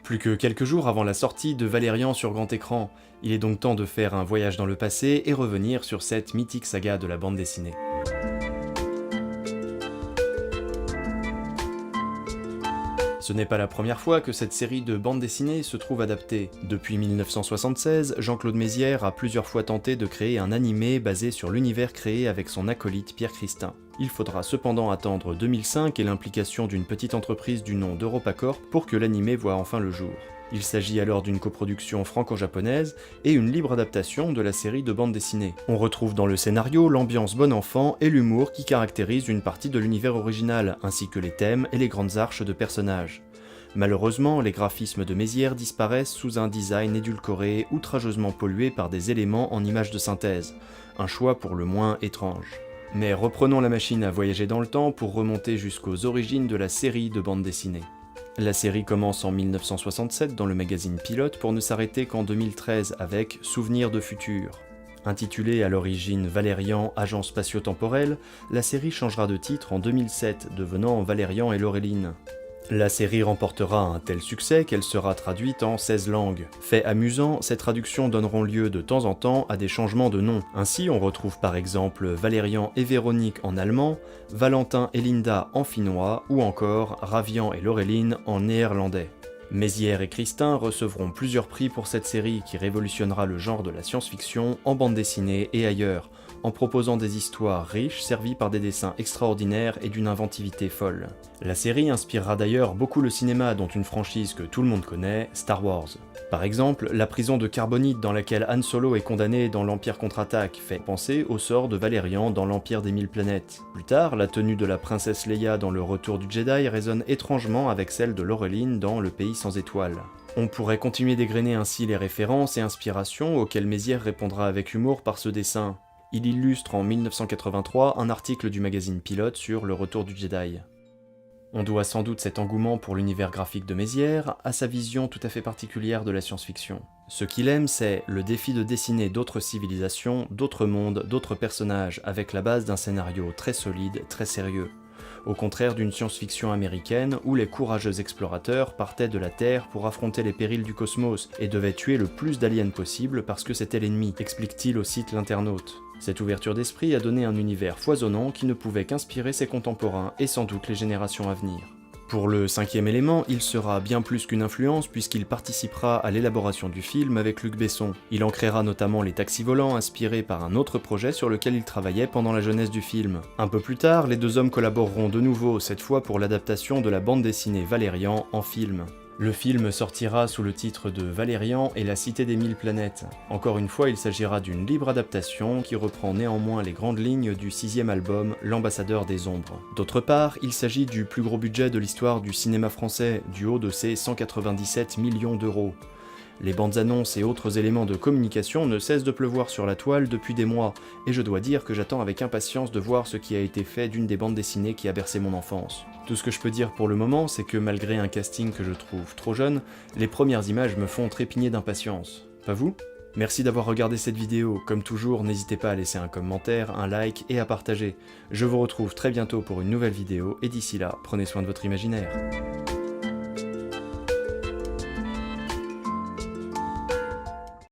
Plus que quelques jours avant la sortie de Valérian sur grand écran, il est donc temps de faire un voyage dans le passé et revenir sur cette mythique saga de la bande dessinée. Ce n'est pas la première fois que cette série de bandes dessinées se trouve adaptée. Depuis 1976, Jean-Claude Mézières a plusieurs fois tenté de créer un animé basé sur l'univers créé avec son acolyte Pierre Christin. Il faudra cependant attendre 2005 et l'implication d'une petite entreprise du nom d'EuropaCorp pour que l'animé voie enfin le jour. Il s'agit alors d'une coproduction franco-japonaise et une libre adaptation de la série de bande dessinée. On retrouve dans le scénario l'ambiance bon enfant et l'humour qui caractérise une partie de l'univers original, ainsi que les thèmes et les grandes arches de personnages. Malheureusement, les graphismes de Mézières disparaissent sous un design édulcoré, outrageusement pollué par des éléments en images de synthèse, un choix pour le moins étrange. Mais reprenons la machine à voyager dans le temps pour remonter jusqu'aux origines de la série de bande dessinée. La série commence en 1967 dans le magazine Pilote pour ne s'arrêter qu'en 2013 avec Souvenirs de futur. Intitulée à l'origine Valérian, agent spatio-temporel, la série changera de titre en 2007, devenant Valérian et Laureline. La série remportera un tel succès qu'elle sera traduite en 16 langues. Fait amusant, ces traductions donneront lieu de temps en temps à des changements de nom. Ainsi, on retrouve par exemple Valérian et Véronique en allemand, Valentin et Linda en finnois, ou encore Ravian et Laureline en néerlandais. Mézières et Christin recevront plusieurs prix pour cette série qui révolutionnera le genre de la science-fiction en bande dessinée et ailleurs, en proposant des histoires riches servies par des dessins extraordinaires et d'une inventivité folle. La série inspirera d'ailleurs beaucoup le cinéma, dont une franchise que tout le monde connaît, Star Wars. Par exemple, la prison de Carbonite dans laquelle Han Solo est condamné dans l'Empire contre-attaque fait penser au sort de Valérian dans l'Empire des 1000 planètes. Plus tard, la tenue de la princesse Leia dans Le Retour du Jedi résonne étrangement avec celle de Laureline dans Le Pays sans étoiles. On pourrait continuer d'égrener ainsi les références et inspirations auxquelles Mézières répondra avec humour par ce dessin. Il illustre en 1983 un article du magazine Pilote sur Le Retour du Jedi. On doit sans doute cet engouement pour l'univers graphique de Mézières à sa vision tout à fait particulière de la science-fiction. Ce qu'il aime, c'est le défi de dessiner d'autres civilisations, d'autres mondes, d'autres personnages, avec la base d'un scénario très solide, très sérieux. Au contraire d'une science-fiction américaine où les courageux explorateurs partaient de la Terre pour affronter les périls du cosmos et devaient tuer le plus d'aliens possible parce que c'était l'ennemi, explique-t-il au site L'Internaute. Cette ouverture d'esprit a donné un univers foisonnant qui ne pouvait qu'inspirer ses contemporains et sans doute les générations à venir. Pour le cinquième élément, il sera bien plus qu'une influence puisqu'il participera à l'élaboration du film avec Luc Besson. Il en créera notamment les taxis volants inspirés par un autre projet sur lequel il travaillait pendant la jeunesse du film. Un peu plus tard, les deux hommes collaboreront de nouveau, cette fois pour l'adaptation de la bande dessinée Valérian en film. Le film sortira sous le titre de Valérian et la Cité des 1000 planètes. Encore une fois, il s'agira d'une libre adaptation qui reprend néanmoins les grandes lignes du 6e album, L'Ambassadeur des Ombres. D'autre part, il s'agit du plus gros budget de l'histoire du cinéma français, du haut de ses 197 millions d'euros. Les bandes annonces et autres éléments de communication ne cessent de pleuvoir sur la toile depuis des mois, et je dois dire que j'attends avec impatience de voir ce qui a été fait d'une des bandes dessinées qui a bercé mon enfance. Tout ce que je peux dire pour le moment, c'est que malgré un casting que je trouve trop jeune, les premières images me font trépigner d'impatience. Pas vous ? Merci d'avoir regardé cette vidéo, comme toujours n'hésitez pas à laisser un commentaire, un like et à partager. Je vous retrouve très bientôt pour une nouvelle vidéo, et d'ici là, prenez soin de votre imaginaire.